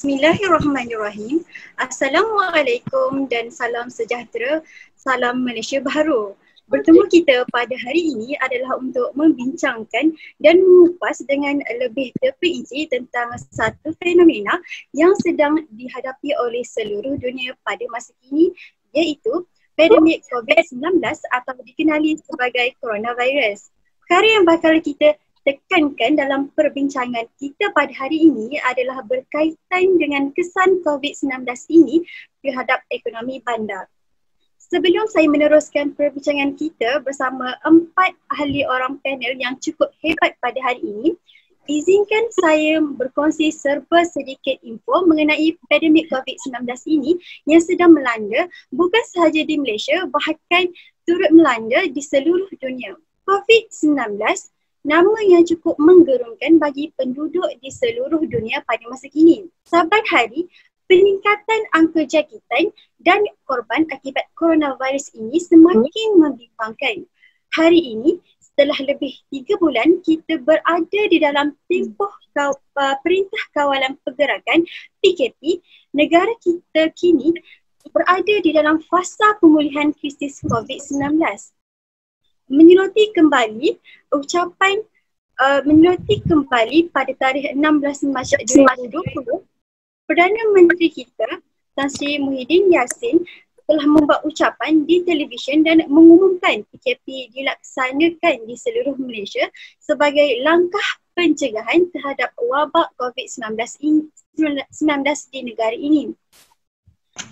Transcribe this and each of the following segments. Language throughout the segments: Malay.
Bismillahirrahmanirrahim. Assalamualaikum dan salam sejahtera, salam Malaysia Baharu. Bertemu kita pada hari ini adalah untuk membincangkan dan mengupas dengan lebih terperinci tentang satu fenomena yang sedang dihadapi oleh seluruh dunia pada masa kini, iaitu pandemik COVID-19 atau dikenali sebagai coronavirus. Perkara yang bakal kita tekankan dalam perbincangan kita pada hari ini adalah berkaitan dengan kesan COVID-19 ini terhadap ekonomi bandar. Sebelum saya meneruskan perbincangan kita bersama 4 ahli orang panel yang cukup hebat pada hari ini, izinkan saya berkongsi serba sedikit info mengenai pandemik COVID-19 ini yang sedang melanda bukan sahaja di Malaysia, bahkan turut melanda di seluruh dunia. COVID-19 nama yang cukup menggerunkan bagi penduduk di seluruh dunia pada masa kini. Saban hari, peningkatan angka jangkitan dan korban akibat coronavirus ini semakin membimbangkan. Hari ini, setelah lebih 3 bulan, kita berada di dalam tempoh Perintah Kawalan Pergerakan PKP, negara kita kini berada di dalam fasa pemulihan krisis COVID-19. Menyeloti kembali pada tarikh 16 Mac 2020, Perdana Menteri kita Tan Sri Muhyiddin Yassin telah membuat ucapan di televisyen dan mengumumkan PKP dilaksanakan di seluruh Malaysia sebagai langkah pencegahan terhadap wabak COVID-19 di negara ini.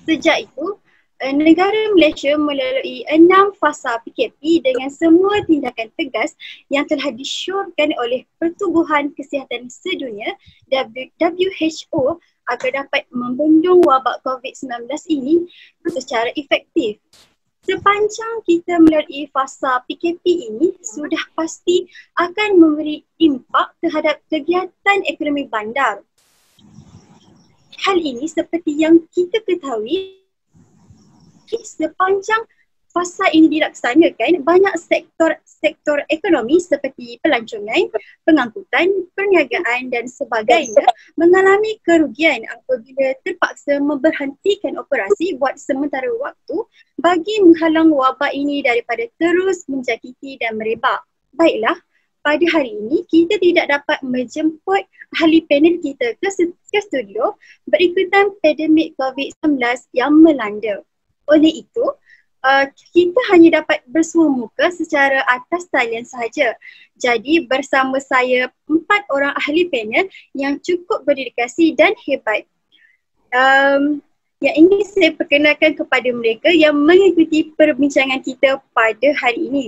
Sejak itu, negara Malaysia melalui 6 fasa PKP dengan semua tindakan tegas yang telah disyorkan oleh Pertubuhan Kesihatan Sedunia WHO agar dapat membendung wabak COVID-19 ini secara efektif. Sepanjang kita melalui fasa PKP ini, sudah pasti akan memberi impak terhadap kegiatan ekonomi bandar. Hal ini seperti yang kita ketahui, sepanjang fasa ini dilaksanakan, banyak sektor ekonomi seperti pelancongan, pengangkutan, perniagaan dan sebagainya mengalami kerugian apabila terpaksa memberhentikan operasi buat sementara waktu bagi menghalang wabak ini daripada terus menjangkiti dan merebak. Baiklah, pada hari ini kita tidak dapat menjemput ahli panel kita ke studio berikutan pandemik COVID-19 yang melanda. Oleh itu, kita hanya dapat bersua muka secara atas talian sahaja. Jadi bersama saya 4 orang ahli panel yang cukup berdedikasi dan hebat. Yang ingin saya perkenalkan kepada mereka yang mengikuti perbincangan kita pada hari ini.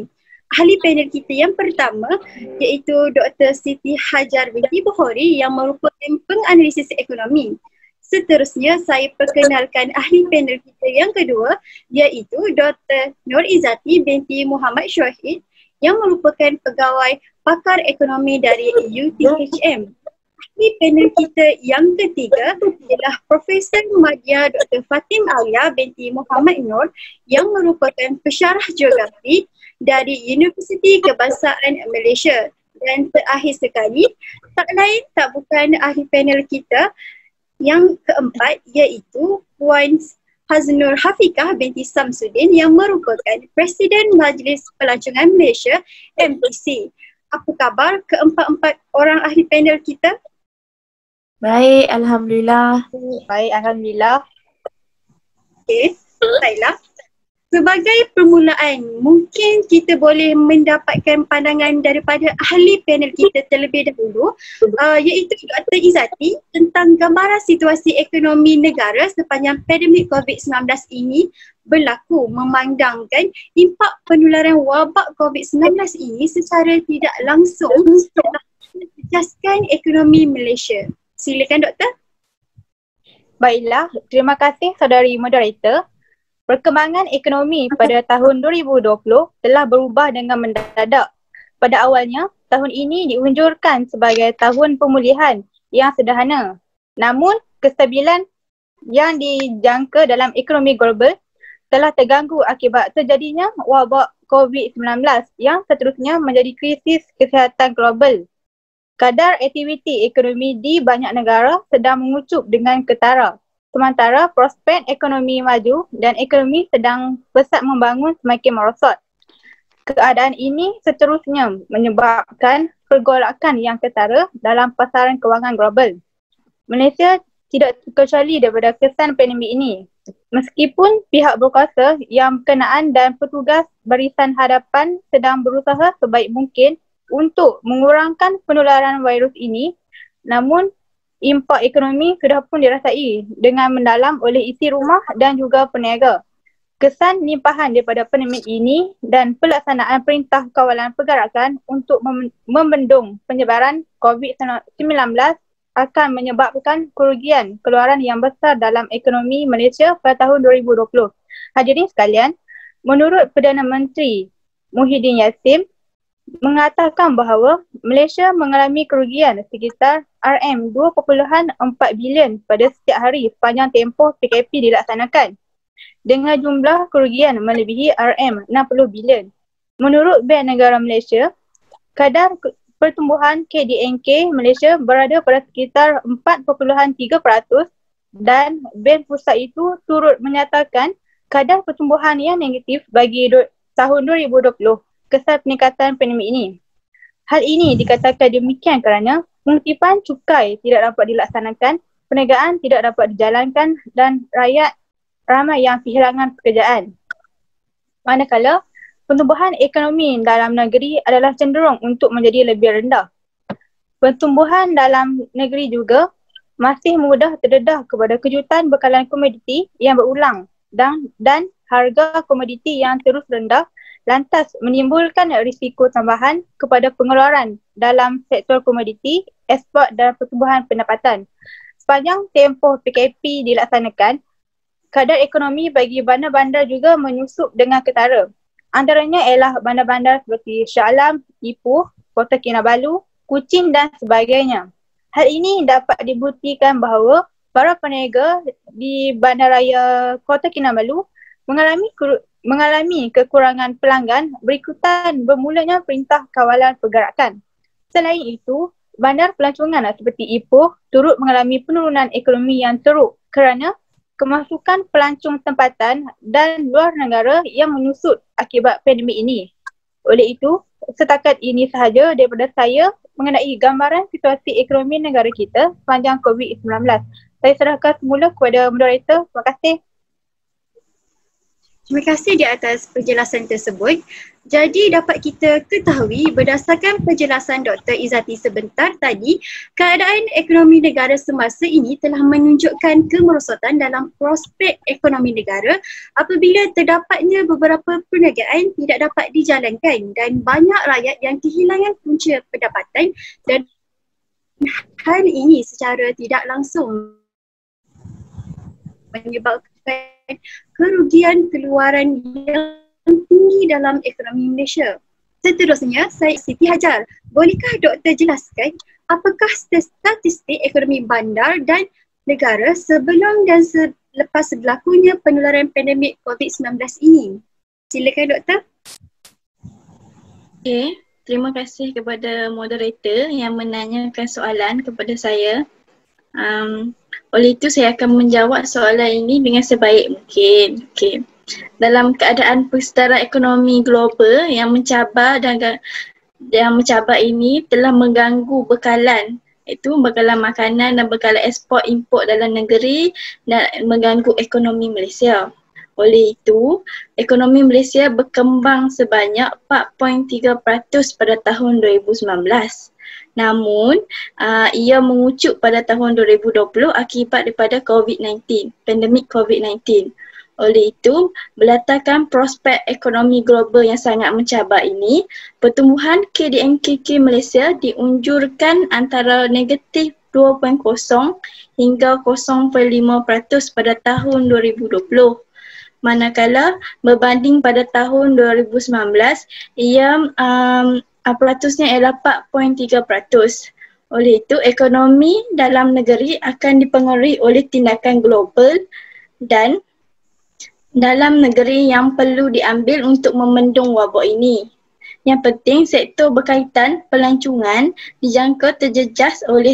Ahli panel kita yang pertama iaitu Dr. Siti Hajar binti Bukhari yang merupakan penganalisis ekonomi. Seterusnya, saya perkenalkan ahli panel kita yang kedua, iaitu Dr. Nur Izzati binti Muhammad Syahid yang merupakan pegawai pakar ekonomi dari UTHM. Ahli panel kita yang ketiga ialah Profesor Madya Dr. Fatim Alia binti Muhammad Nur yang merupakan pensyarah geografi dari Universiti Kebangsaan Malaysia. Dan terakhir sekali, tak lain tak bukan ahli panel kita yang keempat, iaitu Puan Haznur Hafiqah binti Samsudin yang merupakan Presiden Majlis Pelancongan Malaysia MPC. Apa khabar keempat-empat orang ahli panel kita? Baik, Alhamdulillah. Baik, Alhamdulillah. Okey, baiklah. Sebagai permulaan, mungkin kita boleh mendapatkan pandangan daripada ahli panel kita terlebih dahulu, iaitu Dr. Izzati tentang gambaran situasi ekonomi negara sepanjang pandemik COVID-19 ini berlaku, memandangkan impak penularan wabak COVID-19 ini secara tidak langsung telah menjejaskan ekonomi Malaysia. Silakan Doktor. Baiklah, terima kasih saudari moderator. Perkembangan ekonomi pada tahun 2020 telah berubah dengan mendadak. Pada awalnya, tahun ini diunjurkan sebagai tahun pemulihan yang sederhana. Namun, kestabilan yang dijangka dalam ekonomi global telah terganggu akibat terjadinya wabak COVID-19 yang seterusnya menjadi krisis kesihatan global. Kadar aktiviti ekonomi di banyak negara sedang mengucup dengan ketara. Sementara prospek ekonomi maju dan ekonomi sedang pesat membangun semakin merosot. Keadaan ini seterusnya menyebabkan pergolakan yang ketara dalam pasaran kewangan global. Malaysia tidak terkecuali daripada kesan pandemik ini. Meskipun pihak berkuasa yang berkenaan dan petugas barisan hadapan sedang berusaha sebaik mungkin untuk mengurangkan penularan virus ini, namun impak ekonomi sudah pun dirasai dengan mendalam oleh isi rumah dan juga peniaga. Kesan limpahan daripada pandemik ini dan pelaksanaan perintah kawalan pergerakan untuk membendung penyebaran COVID-19 akan menyebabkan kerugian keluaran yang besar dalam ekonomi Malaysia pada tahun 2020. Hadirin sekalian, menurut Perdana Menteri Muhyiddin Yassin mengatakan bahawa Malaysia mengalami kerugian sekitar RM2.4 bilion pada setiap hari sepanjang tempoh PKP dilaksanakan, dengan jumlah kerugian melebihi RM60 bilion. Menurut Bank Negara Malaysia, kadar pertumbuhan KDNK Malaysia berada pada sekitar 4.3% dan Bank Pusat itu turut menyatakan kadar pertumbuhan yang negatif bagi tahun 2020 kesan peningkatan pandemik ini. Hal ini dikatakan demikian kerana pengutipan cukai tidak dapat dilaksanakan, perniagaan tidak dapat dijalankan dan rakyat ramai yang kehilangan pekerjaan. Manakala pertumbuhan ekonomi dalam negeri adalah cenderung untuk menjadi lebih rendah. Pertumbuhan dalam negeri juga masih mudah terdedah kepada kejutan bekalan komoditi yang berulang dan harga komoditi yang terus rendah, lantas menimbulkan risiko tambahan kepada pengeluaran dalam sektor komoditi, ekspor dan pertumbuhan pendapatan. Sepanjang tempoh PKP dilaksanakan, kadar ekonomi bagi bandar-bandar juga menyusup dengan ketara. Antaranya ialah bandar-bandar seperti Shah Alam, Ipoh, Kota Kinabalu, Kuching dan sebagainya. Hal ini dapat dibuktikan bahawa para peniaga di Bandaraya Kota Kinabalu mengalami kekurangan pelanggan berikutan bermulanya perintah kawalan pergerakan. Selain itu, bandar pelancongan seperti Ipoh turut mengalami penurunan ekonomi yang teruk kerana kemasukan pelancong tempatan dan luar negara yang menyusut akibat pandemik ini. Oleh itu, setakat ini sahaja daripada saya mengenai gambaran situasi ekonomi negara kita sepanjang COVID-19. Saya serahkan semula kepada moderator. Terima kasih. Terima kasih di atas penjelasan tersebut. Jadi dapat kita ketahui berdasarkan penjelasan Dr. Izzati sebentar tadi, keadaan ekonomi negara semasa ini telah menunjukkan kemerosotan dalam prospek ekonomi negara apabila terdapatnya beberapa perniagaan tidak dapat dijalankan dan banyak rakyat yang kehilangan punca pendapatan dan hal ini secara tidak langsung menyebabkan kerugian keluaran yang tinggi dalam ekonomi Malaysia. Seterusnya, saya Siti Hajar. Bolehkah doktor jelaskan apakah statistik ekonomi bandar dan negara sebelum dan selepas berlakunya penularan pandemik COVID-19 ini? Silakan doktor. Okey, terima kasih kepada moderator yang menanyakan soalan kepada saya. Oleh itu saya akan menjawab soalan ini dengan sebaik mungkin. Okey. Dalam keadaan persetaraan ekonomi global yang mencabar ini telah mengganggu bekalan, iaitu bekalan makanan dan bekalan ekspor import dalam negeri dan mengganggu ekonomi Malaysia. Oleh itu, ekonomi Malaysia berkembang sebanyak 4.3% pada tahun 2019. Namun, ia mengucup pada tahun 2020 akibat daripada COVID-19, pandemik COVID-19. Oleh itu, berlatarkan prospek ekonomi global yang sangat mencabar ini, pertumbuhan KDNKK Malaysia diunjurkan antara negatif 2.0 hingga 0.5% pada tahun 2020. Manakala berbanding pada tahun 2019, ia peratusnya ialah 4.3%. Oleh itu, ekonomi dalam negeri akan dipengaruhi oleh tindakan global dan dalam negeri yang perlu diambil untuk membendung wabak ini. Yang penting, sektor berkaitan pelancongan dijangka terjejas oleh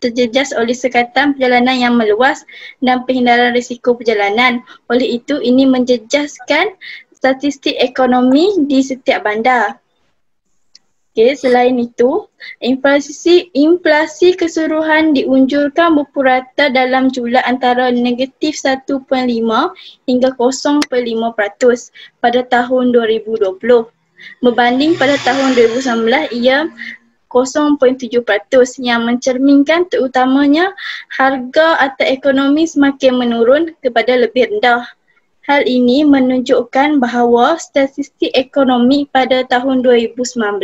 terjejas oleh sekatan perjalanan yang meluas dan penghindaran risiko perjalanan. Oleh itu, ini menjejaskan statistik ekonomi di setiap bandar. Okay, selain itu, inflasi keseluruhan diunjurkan berpurata dalam jumlah antara negatif 1.5 hingga 0.5% pada tahun 2020. Berbanding pada tahun 2019, ia 0.7% yang mencerminkan terutamanya harga atau ekonomi semakin menurun kepada lebih rendah. Hal ini menunjukkan bahawa statistik ekonomi pada tahun 2019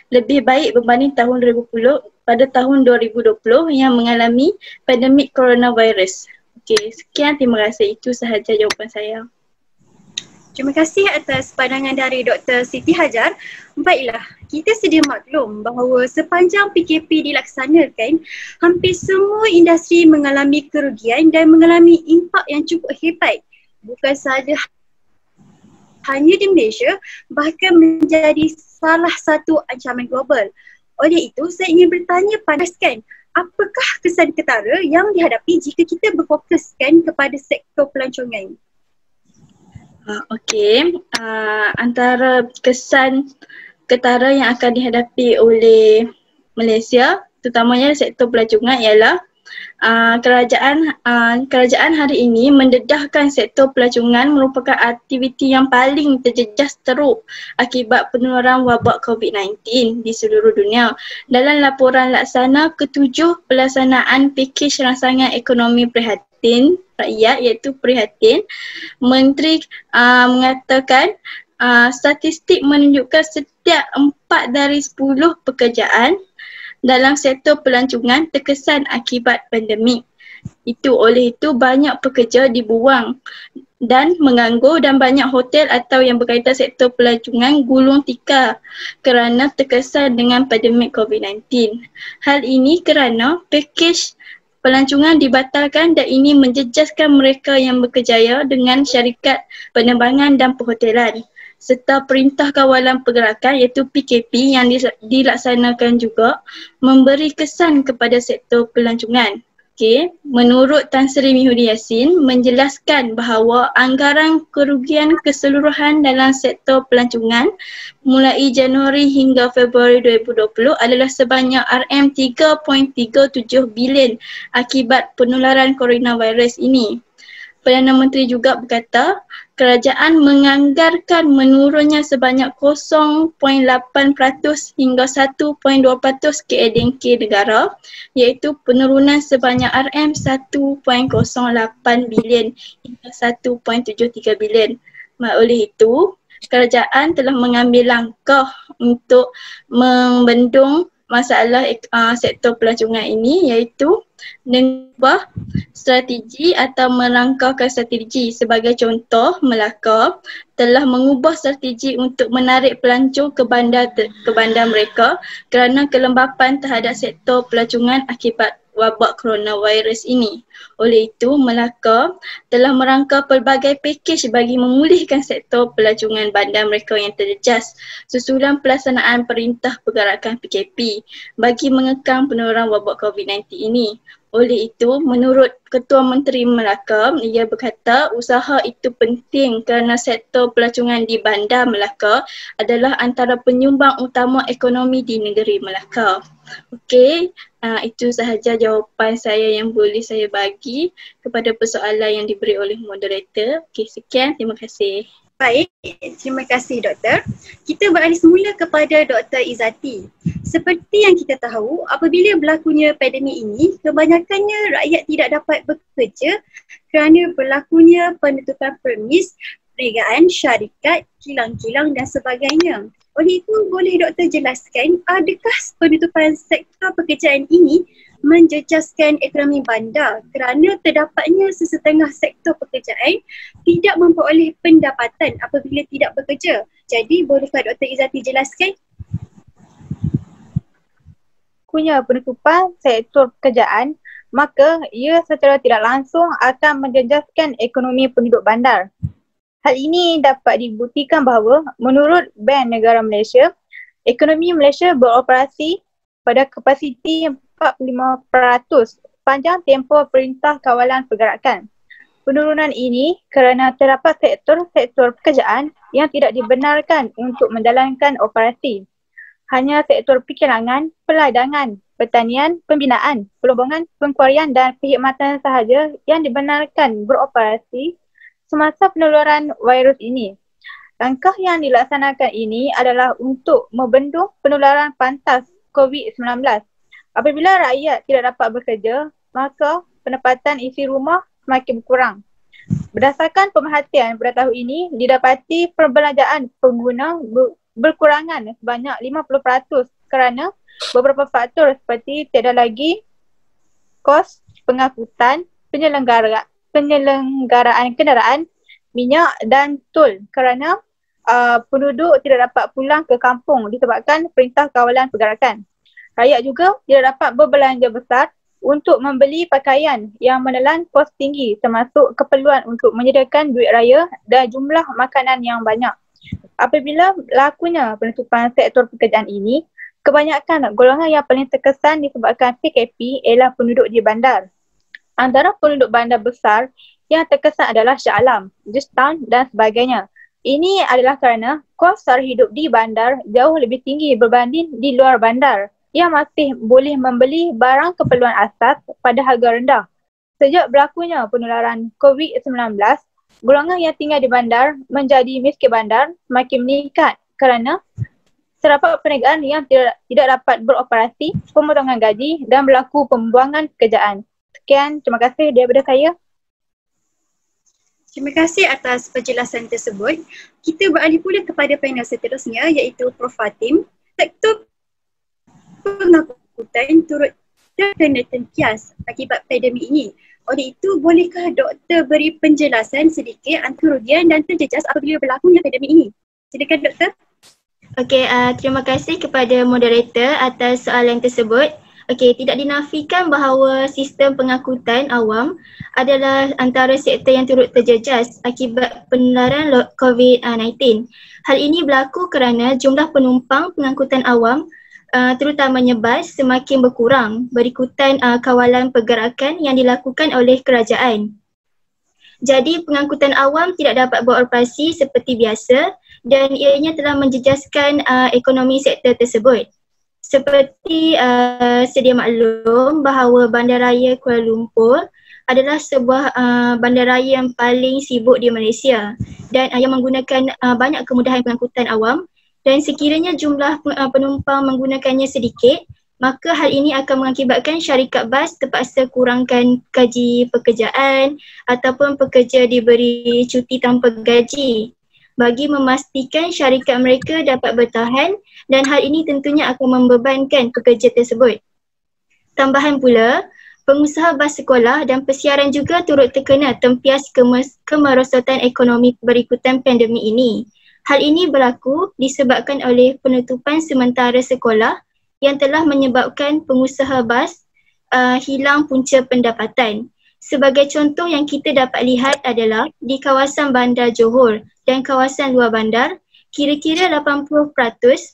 lebih baik berbanding tahun 2020 pada tahun 2020 yang mengalami pandemik coronavirus. Okey, sekian, terima kasih. Itu sahaja jawapan saya. Terima kasih atas pandangan dari Dr. Siti Hajar. Baiklah, kita sedia maklum bahawa sepanjang PKP dilaksanakan, hampir semua industri mengalami kerugian dan mengalami impak yang cukup hebat. Bukan sahaja hanya di Malaysia, bahkan menjadi salah satu ancaman global. Oleh itu, saya ingin bertanya pandaskan, apakah kesan ketara yang dihadapi jika kita berfokuskan kepada sektor pelancongan? Okey, antara kesan ketara yang akan dihadapi oleh Malaysia, terutamanya sektor pelancongan, ialah kerajaan hari ini mendedahkan sektor pelancongan merupakan aktiviti yang paling terjejas teruk akibat penularan wabak COVID-19 di seluruh dunia. Dalam laporan laksana ke-7 pelaksanaan pakej rangsangan ekonomi prihatin rakyat, iaitu Prihatin, Menteri mengatakan statistik menunjukkan setiap 4 dari 10 pekerjaan dalam sektor pelancongan terkesan akibat pandemik. Oleh itu banyak pekerja dibuang dan menganggur dan banyak hotel atau yang berkaitan sektor pelancongan gulung tikar kerana terkesan dengan pandemik COVID-19. Hal ini kerana pakej pelancongan dibatalkan dan ini menjejaskan mereka yang berkerjaya dengan syarikat penerbangan dan perhotelan, serta Perintah Kawalan Pergerakan iaitu PKP yang dilaksanakan juga memberi kesan kepada sektor pelancongan. Okay. Menurut Tan Sri Mihuri Yassin menjelaskan bahawa anggaran kerugian keseluruhan dalam sektor pelancongan mulai Januari hingga Februari 2020 adalah sebanyak RM3.37 bilion akibat penularan coronavirus ini. Perdana Menteri juga berkata, kerajaan menganggarkan menurunnya sebanyak 0.8% hingga 1.2% KDNK negara, iaitu penurunan sebanyak RM1.08 bilion hingga 1.73 bilion. Oleh itu, kerajaan telah mengambil langkah untuk membendung masalah sektor pelancongan ini, iaitu mengubah strategi atau merangkakan strategi. Sebagai contoh, Melaka telah mengubah strategi untuk menarik pelancong ke bandar mereka kerana kelembapan terhadap sektor pelancongan akibat wabak coronavirus ini. Oleh itu, Melaka telah merangka pelbagai pakej bagi memulihkan sektor pelancongan bandar mereka yang terjejas susulan pelaksanaan Perintah Pergerakan PKP bagi mengekang penularan wabak COVID-19 ini. Oleh itu, menurut Ketua Menteri Melaka, ia berkata usaha itu penting kerana sektor pelancongan di Bandar Melaka adalah antara penyumbang utama ekonomi di negeri Melaka. Okey, itu sahaja jawapan saya yang boleh saya bagi kepada persoalan yang diberi oleh moderator. Okey, sekian, terima kasih. Baik, terima kasih doktor. Kita beralih semula kepada Dr. Izzati. Seperti yang kita tahu, apabila berlakunya pandemik ini, kebanyakannya rakyat tidak dapat bekerja kerana berlakunya penutupan permis, perniagaan, syarikat, kilang-kilang dan sebagainya. Oleh itu, boleh doktor jelaskan adakah penutupan sektor pekerjaan ini menjejaskan ekonomi bandar kerana terdapatnya sesetengah sektor pekerjaan tidak memperoleh pendapatan apabila tidak bekerja. Jadi bolehkah Dr. Izzati jelaskan? Punya penutupan sektor pekerjaan maka ia secara tidak langsung akan menjejaskan ekonomi penduduk bandar. Hal ini dapat dibuktikan bahawa menurut Bank Negara Malaysia, ekonomi Malaysia beroperasi pada kapasiti 45% sepanjang tempoh Perintah Kawalan Pergerakan. Penurunan ini kerana terdapat sektor-sektor pekerjaan yang tidak dibenarkan untuk menjalankan operasi. Hanya sektor perkilangan, peladangan, pertanian, pembinaan, perhubungan, pengkuarian dan perkhidmatan sahaja yang dibenarkan beroperasi semasa penularan virus ini. Langkah yang dilaksanakan ini adalah untuk membendung penularan pantas COVID-19. Apabila rakyat tidak dapat bekerja, maka pendapatan isi rumah semakin berkurang. Berdasarkan pemerhatian pada tahun ini, didapati perbelanjaan pengguna berkurangan sebanyak 50% kerana beberapa faktor seperti tiada lagi kos pengangkutan, penyelenggaraan kenderaan, minyak dan tol kerana penduduk tidak dapat pulang ke kampung disebabkan Perintah Kawalan Pergerakan. Rakyat juga tidak dapat berbelanja besar untuk membeli pakaian yang menelan kos tinggi termasuk keperluan untuk menyediakan duit raya dan jumlah makanan yang banyak. Apabila berlakunya penutupan sektor pekerjaan ini, kebanyakan golongan yang paling terkesan disebabkan PKP ialah penduduk di bandar. Antara penduduk bandar besar yang terkesan adalah Shah Alam, Just Town dan sebagainya. Ini adalah kerana kos sara hidup di bandar jauh lebih tinggi berbanding di luar bandar yang masih boleh membeli barang keperluan asas pada harga rendah. Sejak berlakunya penularan COVID-19, golongan yang tinggal di bandar menjadi miskin bandar semakin meningkat kerana terdapat perniagaan yang tidak dapat beroperasi, pemotongan gaji dan berlaku pembuangan pekerjaan. Sekian, terima kasih daripada saya. Terima kasih atas penjelasan tersebut. Kita beralih pula kepada panel seterusnya iaitu Prof. Fatim. Sektor pengangkutan turut terkena tengkias akibat pandemik ini. Oleh itu, bolehkah doktor beri penjelasan sedikit antara kerugian dan terjejas apabila berlakunya pandemik ini? Silakan doktor. Okey, terima kasih kepada moderator atas soalan tersebut. Okey, tidak dinafikan bahawa sistem pengangkutan awam adalah antara sektor yang turut terjejas akibat penularan COVID-19. Hal ini berlaku kerana jumlah penumpang pengangkutan awam terutamanya bas semakin berkurang berikutan kawalan pergerakan yang dilakukan oleh kerajaan. Jadi pengangkutan awam tidak dapat beroperasi seperti biasa dan ianya telah menjejaskan ekonomi sektor tersebut. Seperti sedia maklum bahawa Bandaraya Kuala Lumpur adalah sebuah bandaraya yang paling sibuk di Malaysia dan yang menggunakan banyak kemudahan pengangkutan awam. Dan sekiranya jumlah penumpang menggunakannya sedikit, maka hal ini akan mengakibatkan syarikat bas terpaksa kurangkan gaji pekerjaan ataupun pekerja diberi cuti tanpa gaji bagi memastikan syarikat mereka dapat bertahan dan hal ini tentunya akan membebankan pekerja tersebut. Tambahan pula, pengusaha bas sekolah dan persiaran juga turut terkena tempias kemerosotan ekonomi berikutan pandemik ini. Hal ini berlaku disebabkan oleh penutupan sementara sekolah yang telah menyebabkan pengusaha bas hilang punca pendapatan. Sebagai contoh yang kita dapat lihat adalah di kawasan bandar Johor dan kawasan luar bandar, kira-kira 80%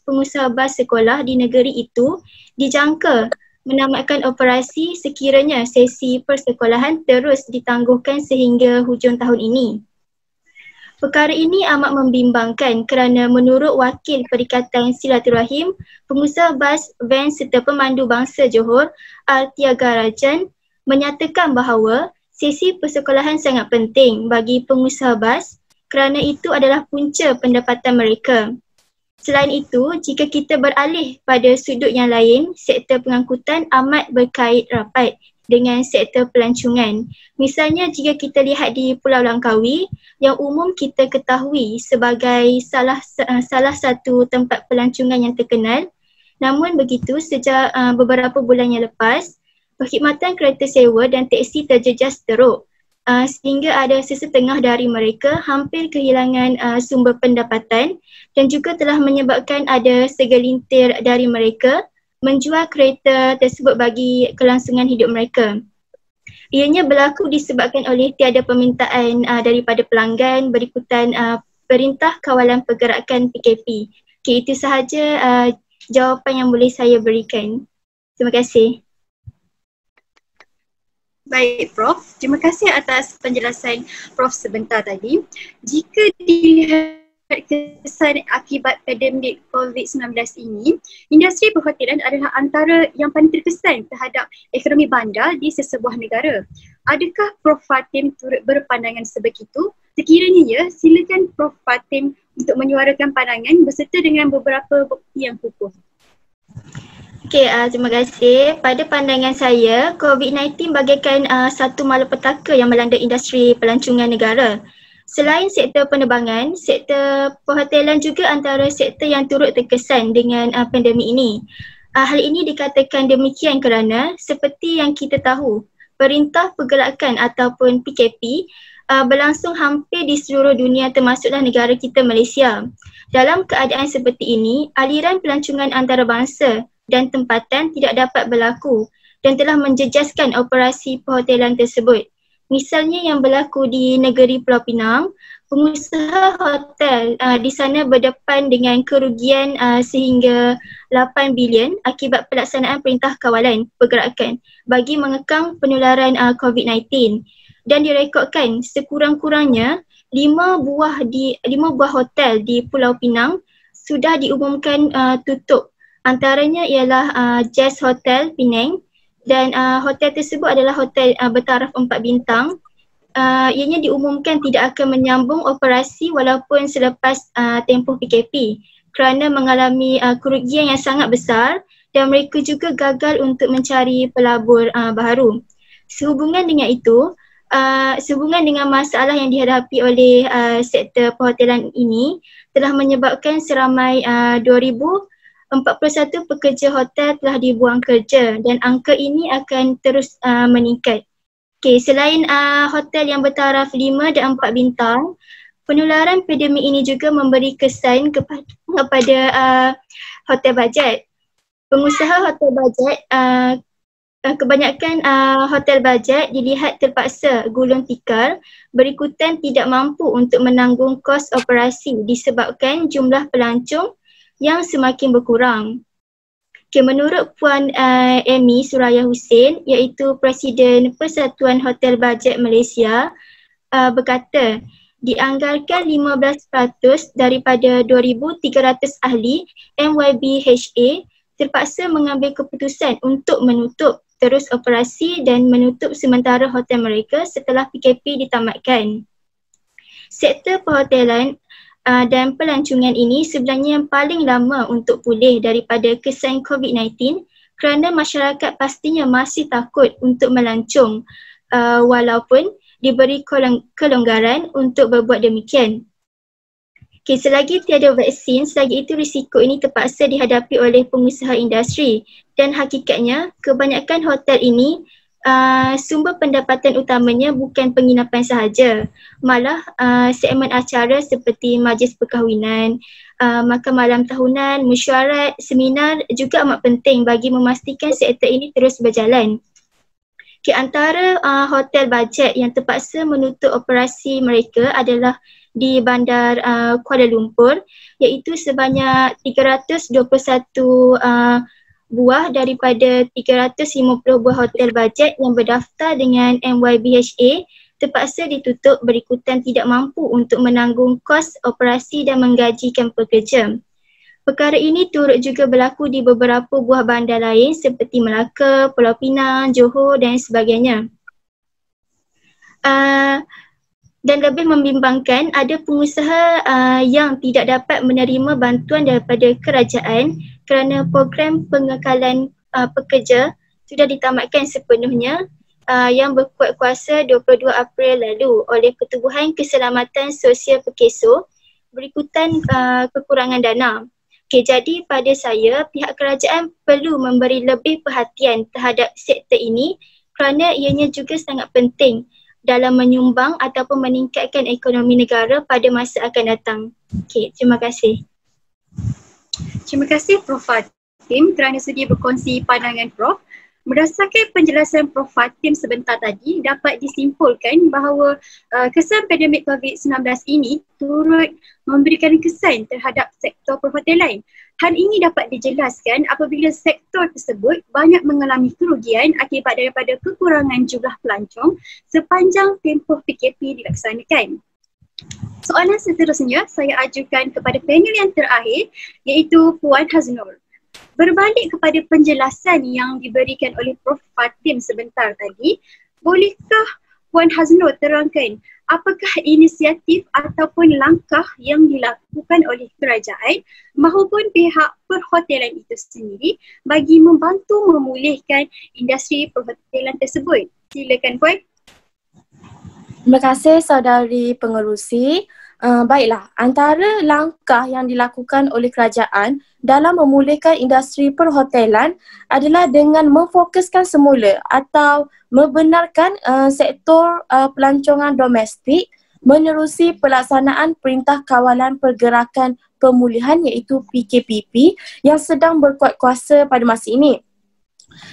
pengusaha bas sekolah di negeri itu dijangka menamatkan operasi sekiranya sesi persekolahan terus ditangguhkan sehingga hujung tahun ini. Perkara ini amat membimbangkan kerana menurut Wakil Perikatan Silaturahim, pengusaha bas, van serta pemandu bangsa Johor, Tiagarajan, menyatakan bahawa sesi persekolahan sangat penting bagi pengusaha bas kerana itu adalah punca pendapatan mereka. Selain itu, jika kita beralih pada sudut yang lain, sektor pengangkutan amat berkait rapat dengan sektor pelancongan. Misalnya jika kita lihat di Pulau Langkawi yang umum kita ketahui sebagai salah satu tempat pelancongan yang terkenal. Namun begitu, sejak beberapa bulan yang lepas, perkhidmatan kereta sewa dan teksi terjejas teruk sehingga ada sesetengah dari mereka hampir kehilangan sumber pendapatan dan juga telah menyebabkan ada segelintir dari mereka menjual kereta tersebut bagi kelangsungan hidup mereka. Ianya berlaku disebabkan oleh tiada permintaan daripada pelanggan berikutan Perintah Kawalan Pergerakan PKP. Okey, itu sahaja jawapan yang boleh saya berikan. Terima kasih. Baik Prof, terima kasih atas penjelasan Prof sebentar tadi. Jika dilihat kesan akibat pandemik COVID-19 ini, industri perhotelan adalah antara yang paling terkesan terhadap ekonomi bandar di sesebuah negara. Adakah Prof Fatim turut berpandangan sebegitu? Sekiranya ya, silakan Prof Fatim untuk menyuarakan pandangan berserta dengan beberapa bukti yang kukuh. Okey, terima kasih. Pada pandangan saya, COVID-19 bagaikan satu malapetaka yang melanda industri pelancongan negara. Selain sektor penerbangan, sektor perhotelan juga antara sektor yang turut terkesan dengan pandemik ini. Hal ini dikatakan demikian kerana seperti yang kita tahu, Perintah Pergerakan ataupun PKP berlangsung hampir di seluruh dunia termasuklah negara kita Malaysia. Dalam keadaan seperti ini, aliran pelancongan antarabangsa dan tempatan tidak dapat berlaku dan telah menjejaskan operasi perhotelan tersebut. Misalnya yang berlaku di negeri Pulau Pinang, pengusaha hotel di sana berdepan dengan kerugian sehingga 8 bilion akibat pelaksanaan Perintah Kawalan Pergerakan bagi mengekang penularan COVID-19. Dan direkodkan sekurang-kurangnya 5 buah hotel di Pulau Pinang sudah diumumkan tutup. Antaranya ialah Jazz Hotel Penang dan hotel tersebut adalah hotel bertaraf 4 bintang. Ianya diumumkan tidak akan menyambung operasi walaupun selepas tempoh PKP kerana mengalami kerugian yang sangat besar dan mereka juga gagal untuk mencari pelabur baharu. Sehubungan dengan itu, sehubungan dengan masalah yang dihadapi oleh sektor perhotelan ini telah menyebabkan seramai 2,041 pekerja hotel telah dibuang kerja dan angka ini akan terus meningkat. Okay, selain hotel yang bertaraf 5 dan 4 bintang, penularan pandemik ini juga memberi kesan kepada hotel bajet. Pengusaha hotel bajet, kebanyakan hotel bajet dilihat terpaksa gulung tikar berikutan tidak mampu untuk menanggung kos operasi disebabkan jumlah pelancong yang semakin berkurang. Okay, menurut Puan Amy Suraya Hussein iaitu Presiden Persatuan Hotel Bajet Malaysia berkata dianggarkan 15% daripada 2,300 ahli MYBHA terpaksa mengambil keputusan untuk menutup terus operasi dan menutup sementara hotel mereka setelah PKP ditamatkan. Sektor perhotelan dan pelancongan ini sebenarnya yang paling lama untuk pulih daripada kesan COVID-19 kerana masyarakat pastinya masih takut untuk melancong walaupun diberi kelonggaran untuk berbuat demikian. Okay, selagi tiada vaksin, selagi itu risiko ini terpaksa dihadapi oleh pengusaha industri dan hakikatnya kebanyakan hotel ini sumber pendapatan utamanya bukan penginapan sahaja, malah segmen acara seperti majlis perkahwinan, makan malam tahunan, mesyuarat, seminar juga amat penting bagi memastikan sektor ini terus berjalan. Okay, antara hotel bajet yang terpaksa menutup operasi mereka adalah di bandar Kuala Lumpur iaitu sebanyak 321 buah daripada 350 buah hotel bajet yang berdaftar dengan MYBHA terpaksa ditutup berikutan tidak mampu untuk menanggung kos operasi dan menggajikan pekerja. Perkara ini turut juga berlaku di beberapa buah bandar lain seperti Melaka, Pulau Pinang, Johor dan sebagainya. Dan lebih membimbangkan, ada pengusaha yang tidak dapat menerima bantuan daripada kerajaan kerana program pengekalan pekerja sudah ditamatkan sepenuhnya yang berkuat kuasa 22 April lalu oleh Pertubuhan Keselamatan Sosial Pekeso berikutan kekurangan dana. Okay, jadi pada saya, pihak kerajaan perlu memberi lebih perhatian terhadap sektor ini kerana ianya juga sangat penting dalam menyumbang ataupun meningkatkan ekonomi negara pada masa akan datang. Okay, terima kasih. Terima kasih Prof Fatim kerana sudi berkongsi pandangan Prof. Berdasarkan penjelasan Prof. Fatim sebentar tadi, dapat disimpulkan bahawa kesan pandemik COVID-19 ini turut memberikan kesan terhadap sektor perhotelan. Hal ini dapat dijelaskan apabila sektor tersebut banyak mengalami kerugian akibat daripada kekurangan jumlah pelancong sepanjang tempoh PKP dilaksanakan. Soalan seterusnya saya ajukan kepada panel yang terakhir, iaitu Puan Haznur. Berbalik kepada penjelasan yang diberikan oleh Prof. Fatim sebentar tadi, bolehkah Puan Haznur terangkan apakah inisiatif ataupun langkah yang dilakukan oleh kerajaan maupun pihak perhotelan itu sendiri bagi membantu memulihkan industri perhotelan tersebut? Silakan Puan. Terima kasih saudari pengerusi. Baiklah, antara langkah yang dilakukan oleh kerajaan dalam memulihkan industri perhotelan adalah dengan memfokuskan semula atau membenarkan sektor pelancongan domestik menerusi pelaksanaan Perintah Kawalan Pergerakan Pemulihan iaitu PKPP yang sedang berkuat kuasa pada masa ini.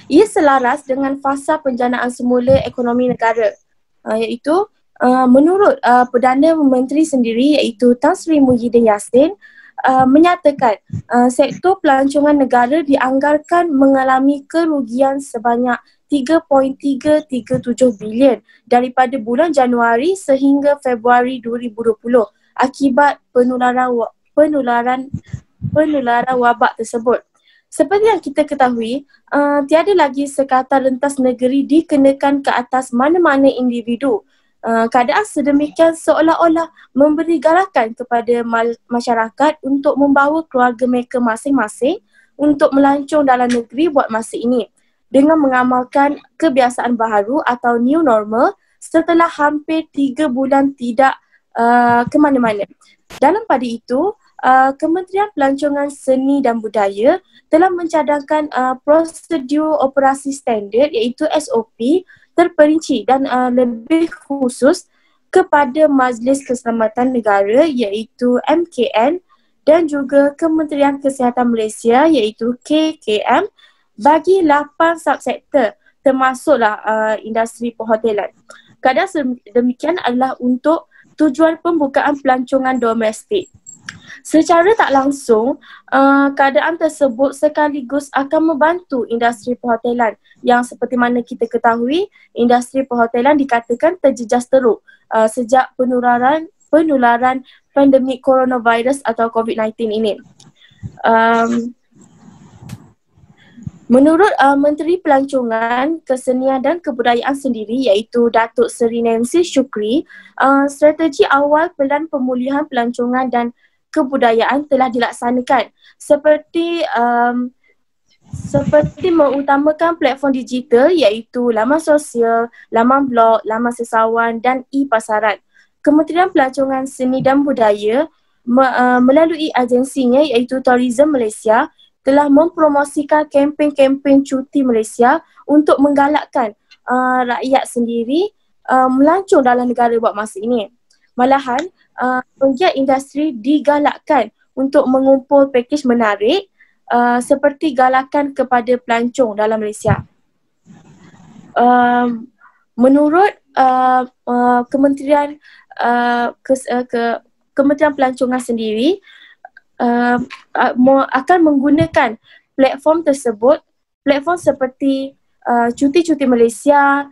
Ia selaras dengan fasa penjanaan semula ekonomi negara, iaitu menurut Perdana Menteri sendiri iaitu Tan Sri Muhyiddin Yassin menyatakan sektor pelancongan negara dianggarkan mengalami kerugian sebanyak 3.337 bilion daripada bulan Januari sehingga Februari 2020 akibat penularan wabak tersebut. Seperti yang kita ketahui, tiada lagi sekatan rentas negeri dikenakan ke atas mana-mana individu. Keadaan sedemikian seolah-olah memberi galakan kepada masyarakat untuk membawa keluarga mereka masing-masing untuk melancong dalam negeri buat masa ini dengan mengamalkan kebiasaan baharu atau new normal setelah hampir 3 bulan tidak ke mana-mana. Dalam pada itu, Kementerian Pelancongan Seni dan Budaya telah mencadangkan prosedur operasi standard iaitu SOP terperinci dan lebih khusus kepada Majlis Keselamatan Negara iaitu MKN dan juga Kementerian Kesihatan Malaysia iaitu KKM bagi 8 subsektor termasuklah industri perhotelan. Keadaan demikian adalah untuk tujuan pembukaan pelancongan domestik. Secara tak langsung, keadaan tersebut sekaligus akan membantu industri perhotelan yang seperti mana kita ketahui, industri perhotelan dikatakan terjejas teruk sejak penularan pandemik coronavirus atau COVID-19 ini. Menurut Menteri Pelancongan, Kesenian dan Kebudayaan sendiri iaitu Datuk Seri Nancy Shukri, strategi awal pelan pemulihan pelancongan dan kebudayaan telah dilaksanakan seperti mengutamakan platform digital iaitu laman sosial, laman blog, laman sesawan dan e-pasaran. Kementerian Pelancongan Seni dan Budaya melalui agensinya iaitu Tourism Malaysia telah mempromosikan kempen-kempen cuti Malaysia untuk menggalakkan rakyat sendiri melancong dalam negara buat masa ini. Malahan, penggiat industri digalakkan untuk mengumpul pakej menarik seperti galakan kepada pelancong dalam Malaysia. Menurut Kementerian Pelancongan sendiri akan menggunakan platform tersebut, platform seperti Cuti-Cuti Malaysia,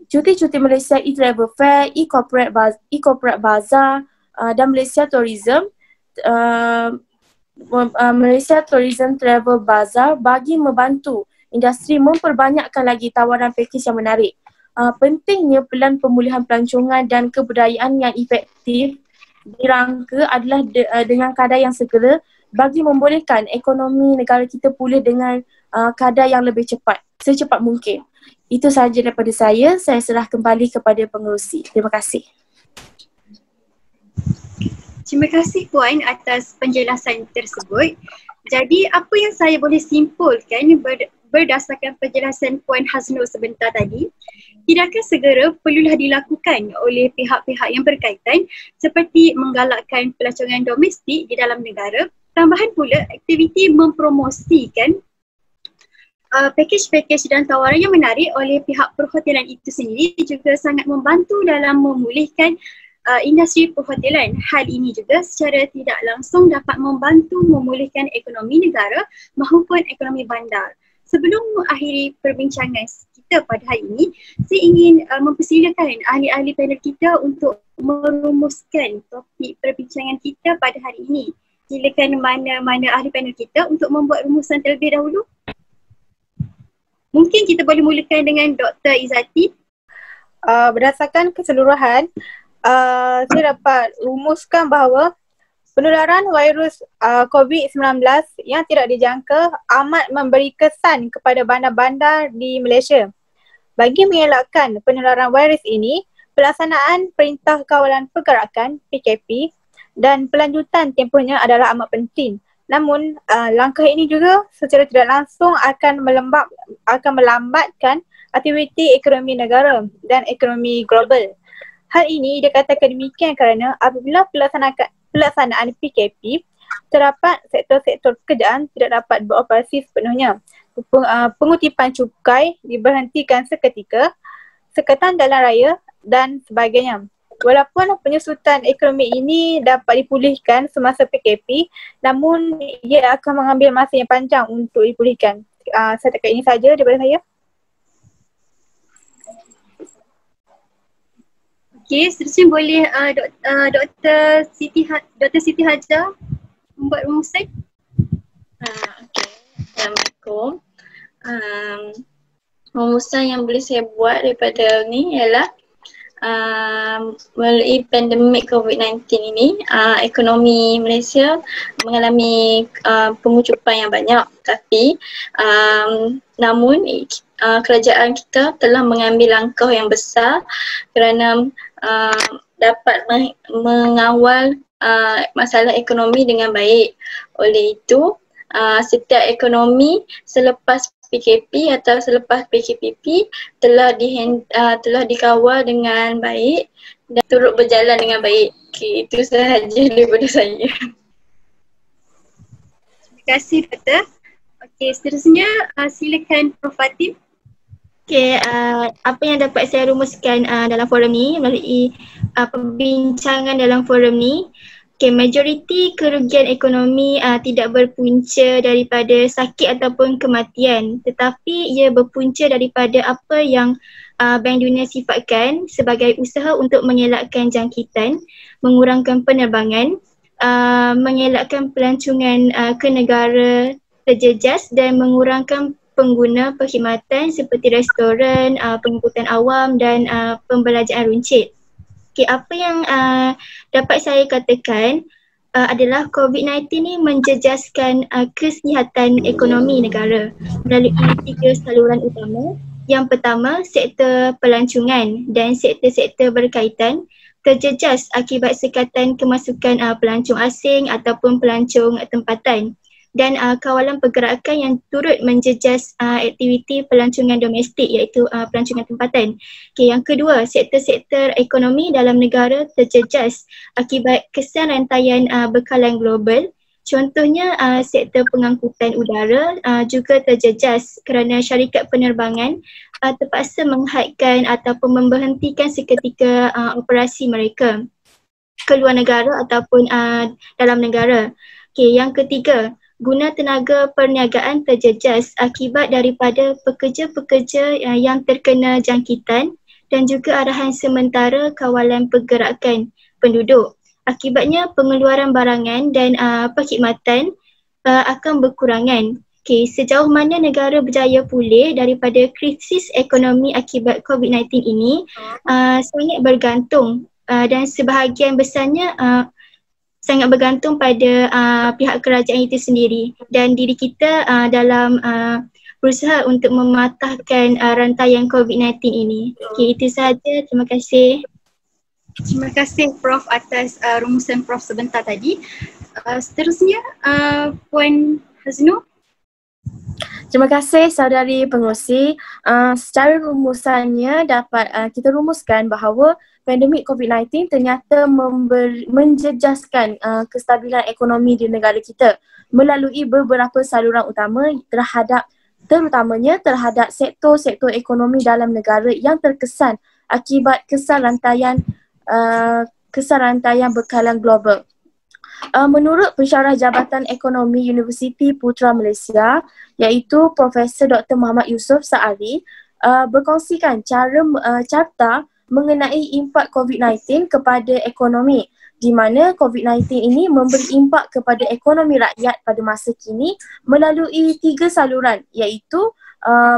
Cuti-Cuti Malaysia e-Travel Fair, e-Corporate Bazaar dan Malaysia Tourism Malaysia Tourism Travel Bazaar bagi membantu industri memperbanyakkan lagi tawaran pakej yang menarik. Pentingnya pelan pemulihan pelancongan dan kebudayaan yang efektif dirangka adalah dengan kadar yang segera bagi membolehkan ekonomi negara kita pulih dengan kadar yang lebih cepat, secepat mungkin. Itu sahaja daripada saya serah kembali kepada pengerusi. Terima kasih. Terima kasih Puan atas penjelasan tersebut. Jadi apa yang saya boleh simpulkan berdasarkan penjelasan Puan Haznur sebentar tadi, tindakan segera perlulah dilakukan oleh pihak-pihak yang berkaitan seperti menggalakkan pelancongan domestik di dalam negara, tambahan pula aktiviti mempromosikan Package-package dan tawaran yang menarik oleh pihak perhotelan itu sendiri juga sangat membantu dalam memulihkan industri perhotelan. Hal ini juga secara tidak langsung dapat membantu memulihkan ekonomi negara maupun ekonomi bandar. Sebelum mengakhiri perbincangan kita pada hari ini, saya ingin mempersilakan ahli-ahli panel kita untuk merumuskan topik perbincangan kita pada hari ini. Silakan mana-mana ahli panel kita untuk membuat rumusan terlebih dahulu. Mungkin kita boleh mulakan dengan Dr. Izzati. Berdasarkan keseluruhan, saya dapat rumuskan bahawa penularan virus COVID-19 yang tidak dijangka amat memberi kesan kepada bandar-bandar di Malaysia. Bagi mengelakkan penularan virus ini, pelaksanaan Perintah Kawalan Pergerakan PKP dan pelanjutan tempohnya adalah amat penting. Namun langkah ini juga secara tidak langsung akan melambatkan aktiviti ekonomi negara dan ekonomi global. Hal ini dikatakan demikian kerana apabila pelaksanaan PKP, terdapat sektor-sektor pekerjaan tidak dapat beroperasi sepenuhnya. Pengutipan cukai diberhentikan seketika, sekatan jalan raya dan sebagainya. Walaupun penyusutan ekonomi ini dapat dipulihkan semasa PKP, namun ia akan mengambil masa yang panjang untuk dipulihkan. Setakat ini saja daripada saya. Okey, seterusnya boleh Dr. Siti Hajar membuat rumusan. Okey, Assalamualaikum. Rumusan yang boleh saya buat daripada ni ialah melalui pandemik COVID-19 ini, ekonomi Malaysia mengalami pengucupan yang banyak, tapi namun kerajaan kita telah mengambil langkah yang besar kerana dapat mengawal masalah ekonomi dengan baik. Oleh itu, setiap ekonomi selepas PKP atau selepas PKPP telah dikawal dengan baik dan turut berjalan dengan baik. Okay, itu sahaja daripada saya. Terima kasih Doktor. Okey, seterusnya silakan Prof. Fatim. Okey, apa yang dapat saya rumuskan dalam forum ni melalui perbincangan dalam forum ni. Okay, majoriti kerugian ekonomi tidak berpunca daripada sakit ataupun kematian, tetapi ia berpunca daripada apa yang Bank Dunia sifatkan sebagai usaha untuk mengelakkan jangkitan, mengurangkan penerbangan, mengelakkan pelancongan ke negara terjejas dan mengurangkan pengguna perkhidmatan seperti restoran, pengangkutan awam dan pembelajaran runcit. Okay, apa yang dapat saya katakan adalah COVID-19 ni menjejaskan kesihatan ekonomi negara melalui 3 saluran utama. Yang pertama, sektor pelancongan dan sektor-sektor berkaitan terjejas akibat sekatan kemasukan pelancong asing ataupun pelancong tempatan. Dan kawalan pergerakan yang turut menjejas aktiviti pelancongan domestik iaitu pelancongan tempatan. Okay, yang kedua, sektor-sektor ekonomi dalam negara terjejas akibat kesan rantaian bekalan global. Contohnya sektor pengangkutan udara juga terjejas kerana syarikat penerbangan terpaksa menghadkan ataupun memberhentikan seketika operasi mereka ke luar negara ataupun dalam negara. Okay, yang ketiga, guna tenaga perniagaan terjejas akibat daripada pekerja-pekerja yang terkena jangkitan dan juga arahan sementara kawalan pergerakan penduduk. Akibatnya pengeluaran barangan dan perkhidmatan akan berkurangan. Okay, sejauh mana negara berjaya pulih daripada krisis ekonomi akibat COVID-19 ini sangat bergantung dan sebahagian besarnya sangat bergantung pada pihak kerajaan itu sendiri dan diri kita dalam berusaha untuk mematahkan rantaian COVID-19 ini. Okay, itu sahaja. Terima kasih. Terima kasih Prof atas rumusan Prof sebentar tadi. Seterusnya Puan Haznur. Terima kasih saudari pengerusi. Secara rumusannya dapat kita rumuskan bahawa pandemik COVID-19 ternyata menjejaskan kestabilan ekonomi di negara kita melalui beberapa saluran utama terhadap terutamanya terhadap sektor-sektor ekonomi dalam negara yang terkesan akibat kesan rantaian bekalan global. Menurut pensyarah Jabatan Ekonomi Universiti Putra Malaysia iaitu Profesor Dr. Muhammad Yusof Saari berkongsikan carta mengenai impak COVID-19 kepada ekonomi, di mana COVID-19 ini memberi impak kepada ekonomi rakyat pada masa kini melalui 3 saluran iaitu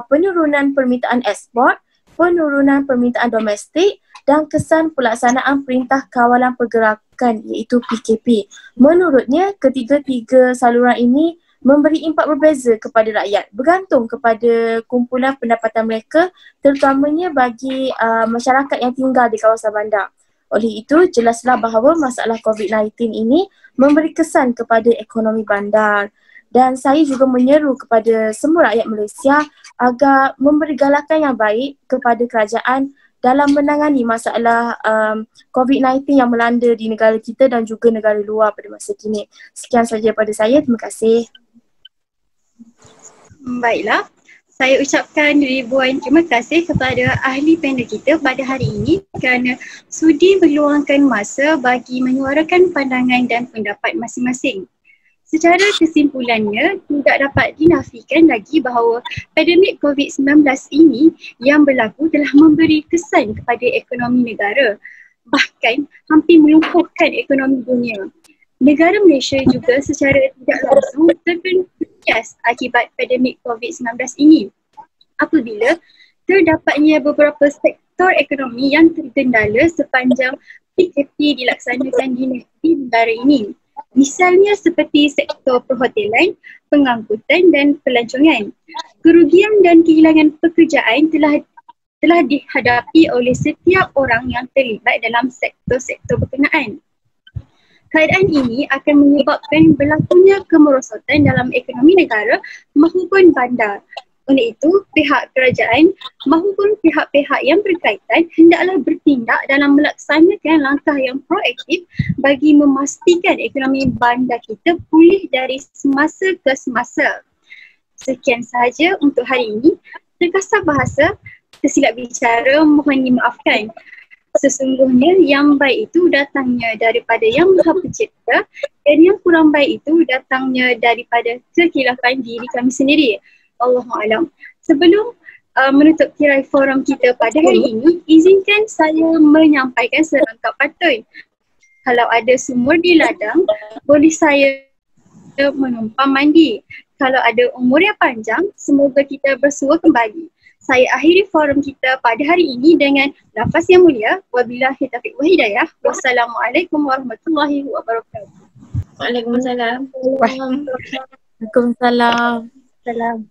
penurunan permintaan ekspor, penurunan permintaan domestik dan kesan pelaksanaan Perintah Kawalan Pergerakan iaitu PKP. Menurutnya, ketiga-tiga saluran ini memberi impak berbeza kepada rakyat bergantung kepada kumpulan pendapatan mereka, terutamanya bagi masyarakat yang tinggal di kawasan bandar. Oleh itu, jelaslah bahawa masalah COVID-19 ini memberi kesan kepada ekonomi bandar. Dan saya juga menyeru kepada semua rakyat Malaysia agar memberi galakan yang baik kepada kerajaan dalam menangani masalah COVID-19 yang melanda di negara kita dan juga negara luar pada masa kini. Sekian saja pada saya. Terima kasih. Baiklah. Saya ucapkan ribuan terima kasih kepada ahli panel kita pada hari ini kerana sudi meluangkan masa bagi menyuarakan pandangan dan pendapat masing-masing. Secara kesimpulannya, tidak dapat dinafikan lagi bahawa pandemik COVID-19 ini yang berlaku telah memberi kesan kepada ekonomi negara, bahkan hampir melumpuhkan ekonomi dunia. Negara Malaysia juga secara tidak langsung terkena akibat pandemik COVID-19 ini apabila terdapatnya beberapa sektor ekonomi yang tergendala sepanjang PKP dilaksanakan di negara ini. Misalnya seperti sektor perhotelan, pengangkutan dan pelancongan. Kerugian dan kehilangan pekerjaan telah dihadapi oleh setiap orang yang terlibat dalam sektor-sektor berkenaan. Keadaan ini akan menyebabkan berlakunya kemerosotan dalam ekonomi negara maupun bandar. Oleh itu, pihak kerajaan maupun pihak-pihak yang berkaitan hendaklah bertindak dalam melaksanakan langkah yang proaktif bagi memastikan ekonomi bandar kita pulih dari semasa ke semasa. Sekian sahaja untuk hari ini. Terkasar bahasa, tersilap bicara, mohon dimaafkan. Sesungguhnya yang baik itu datangnya daripada Yang Maha Pencipta dan yang kurang baik itu datangnya daripada kekhilafan diri kami sendiri. Allahu'alam. Sebelum menutup tirai forum kita pada hari ini, izinkan saya menyampaikan serangkap pantun. Kalau ada sumur di ladang, boleh saya menumpang mandi. Kalau ada umur yang panjang, semoga kita bersua kembali. Saya akhiri forum kita pada hari ini dengan lafaz yang mulia. Wabillahi taufiq wa hidayah. Wassalamualaikum warahmatullahi wabarakatuh. Waalaikumsalam. Waalaikumsalam. Salam.